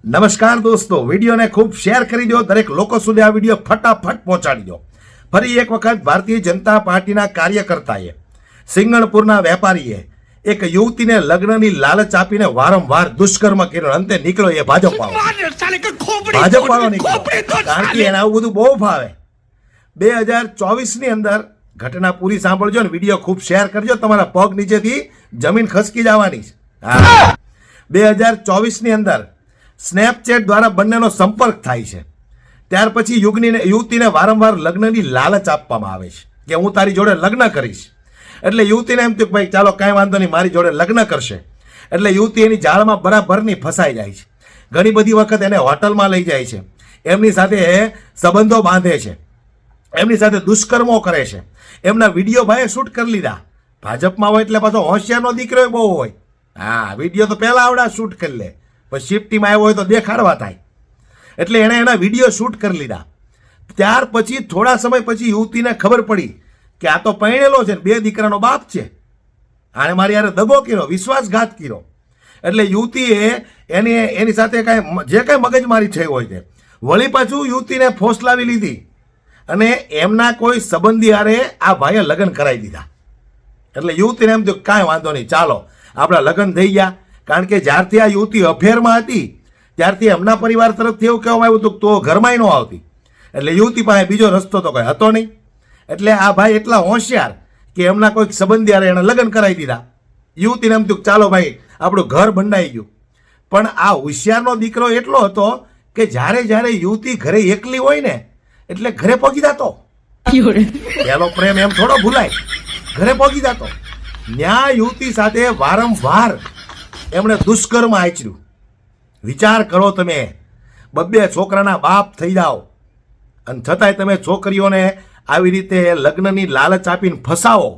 નમસ્કાર દોસ્તો, વિડીયોને ખૂબ શેર કરી દો, દરેક લોકો સુધી આ વિડીયો ફટાફટ પહોંચાડી દો. ફરી એક વખત ભારતીય જનતા પાર્ટીના કાર્યકર્તાએ સિંગણપુરના વેપારીએ એક યુવતીને લગ્નની લાલચ આપીને વારંવાર દુષ્કર્મ કર્યો. અંતે નીકળ્યો એ ભાજપવાળો નીકળ્યો, કારણ કે એને આવું બધું બહુ ફાવે. 2024ની અંદર ઘટના પૂરી સાંભળજો ને વિડીયો ખૂબ શેર કરજો, તમારા પગ નીચેથી જમીન ખસકી જવાની છે. 2024ની અંદર સ્નેપચેટ દ્વારા બંનેનો સંપર્ક થાય છે. ત્યાર પછી યુવતીને વારંવાર લગ્નની લાલચ આપવામાં આવે છે કે હું તારી જોડે લગ્ન કરીશ. એટલે યુવતીને એમ થયું કે ભાઈ ચાલો કાંઈ વાંધો નહીં, મારી જોડે લગ્ન કરશે. એટલે યુવતી એની જાળમાં બરાબરની ફસાઈ જાય છે. ઘણી બધી વખત એને હોટલમાં લઈ જાય છે, એમની સાથે સંબંધો બાંધે છે, એમની સાથે દુષ્કર્મો કરે છે. એમના વિડીયો ભાઈએ શૂટ કરી લીધા. ભાજપમાં હોય એટલે પાછો હોશિયારનો દીકરો બહુ હોય. હા, વિડીયો તો પહેલાં આવડા શૂટ કરી લે, પછી શિફ્ટીમાં આવ્યો હોય તો દેખાડવા થાય. એટલે એણે એના વિડીયો શૂટ કરી લીધા. ત્યાર પછી થોડા સમય પછી યુવતીને ખબર પડી કે આ તો પરણેલો છે, 2 દીકરાનો બાપ છે, આણે મારી યારે દગો કર્યો, વિશ્વાસઘાત કર્યો. એટલે યુવતીએ એની સાથે જે કાંઈ મગજમારી થઈ હોય છે, વળી પાછું યુવતીને ફોસલાવી લીધી અને એમના કોઈ સંબંધી હારે આ ભાઈએ લગ્ન કરાવી દીધા. એટલે યુવતીને એમ થયું કાંઈ વાંધો નહીં, ચાલો આપણા લગ્ન થઈ ગયા. કારણ કે જ્યારથી આ યુવતી અફેરમાં હતી ત્યારથી એમના પરિવાર તરફથી એવું કહેવામાં આવ્યું હતું તો ઘરમાં ન આવતી. એટલે યુવતી પાસે બીજો રસ્તો તો કંઈ હતો નહીં. એટલે આ ભાઈ એટલા હોશિયાર કે એમના કોઈક સંબંધી હારે એણે લગ્ન કરાવી દીધા. યુવતીને એમ થયું ચાલો ભાઈ આપણું ઘર બંધાઈ ગયું. પણ આ હોશિયારનો દીકરો એટલો હતો કે જ્યારે યુવતી ઘરે એકલી હોય ને એટલે ઘરે પહોંચી જતો. પેલો પ્રેમ એમ થોડો ભૂલાય, ઘરે પહોંચી જતો. ન્યા યુવતી સાથે વારંવાર એમણે દુષ્કર્મ આચર્યું. વિચાર કરો તમે, 2 છોકરાના બાપ થઈ જાઓ અને છતાંય તમે છોકરીઓને આવી રીતે લગ્નની લાલચ આપીને ફસાવો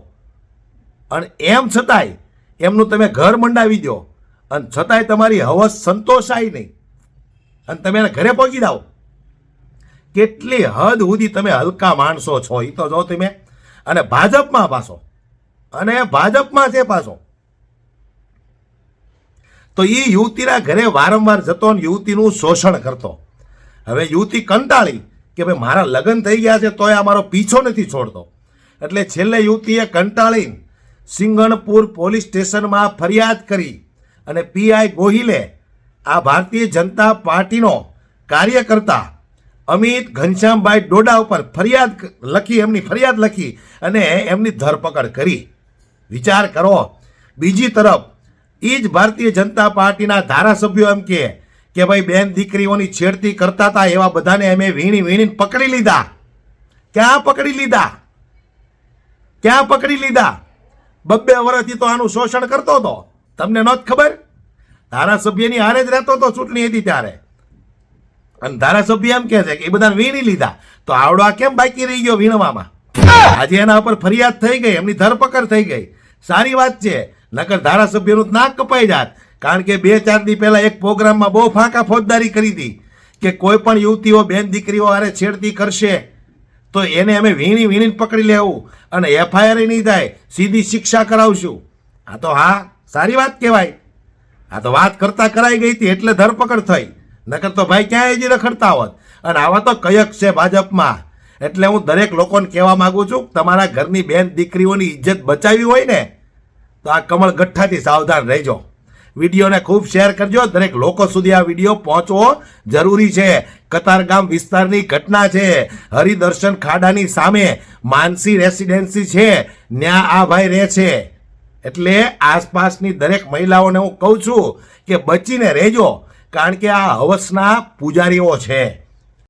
અને એમ છતાંય એમનું તમે ઘર મંડાવી દો અને છતાંય તમારી હવસ સંતોષાય નહીં અને તમે એને ઘરે પહોંચી જાઓ. કેટલી હદ સુધી તમે હલકા માણસો છો એ તો જો તમે. અને ભાજપમાં છે પાછો. તો એ યુવતીના ઘરે વારંવાર જતો અને યુવતીનું શોષણ કરતો. હવે યુવતી કંટાળી કે ભાઈ મારા લગ્ન થઈ ગયા છે તોય આ મારો પીછો નથી છોડતો. એટલે છેલ્લે યુવતીએ કંટાળીને સિંગણપુર પોલીસ સ્ટેશનમાં ફરિયાદ કરી અને પીઆઈ ગોહિલે આ ભારતીય જનતા પાર્ટીનો કાર્યકર્તા અમિત ઘનશ્યામભાઈ ડોડા ઉપર એમની ફરિયાદ લખી અને એમની ધરપકડ કરી. વિચાર કરો. બીજી તરફ એ જ ભારતીય જનતા પાર્ટીના ધારાસભ્યો એમ કે ભાઈ બેન દીકરીઓની છેડતી કરતા હતા એવા બધાને અમે વીણીને પકડી લીધા. ક્યાં પકડી લીધા? 2 વર્ષથી તો આનું શોષણ કરતો હતો, તમને નહોત ખબર? ધારાસભ્યની હારે જ રહેતો હતો ચૂંટણી હતી ત્યારે. અને ધારાસભ્ય એમ કહે છે કે એ બધાને વીણી લીધા, તો આવડો આ કેમ બાકી રહી ગયો વીણવામાં? આજે એના ઉપર ફરિયાદ થઈ ગઈ, એમની ધરપકડ થઈ ગઈ. સારી વાત છે, નકર ધારાસભ્યનું નાક કપાઈ જાત. કારણ કે 2-4 દી પહેલા એક પ્રોગ્રામમાં બહુ ફાંકા ફોજદારી કરી હતી કે કોઈ પણ યુવતીઓ બેન દીકરીઓ હારે છેડતી કરશે તો એને અમે વીણીને પકડી લેવું અને એફઆઈઆર નહીં થાય, સીધી શિક્ષા કરાવશું. આ તો હા સારી વાત કહેવાય. આ તો વાત કરતા કરાઈ ગઈ હતી એટલે ધરપકડ થઈ, નકર તો ભાઈ ક્યાંય હજી રખડતા હોત. અને આવા તો કયક છે ભાજપમાં. એટલે હું દરેક લોકોને કહેવા માંગુ છું, તમારા ઘરની બેન દીકરીઓની ઇજ્જત બચાવી હોય ને તો આ કમળ ગઠ્ઠાથી સાવધાન રહેજો. વિડીયોને ખૂબ શેર કરજો, દરેક લોકો સુધી આ વિડીયો પહોંચવો જરૂરી છે. કતારગામ વિસ્તારની ઘટના છે. હરિદર્શન ખાડાની સામે માનસી રેસિડેન્સી છે, ત્યાં આ ભાઈ રહે છે. એટલે આસપાસની દરેક મહિલાઓને હું કહું છું કે બચીને રહેજો, કારણ કે આ હવસના પૂજારીઓ છે.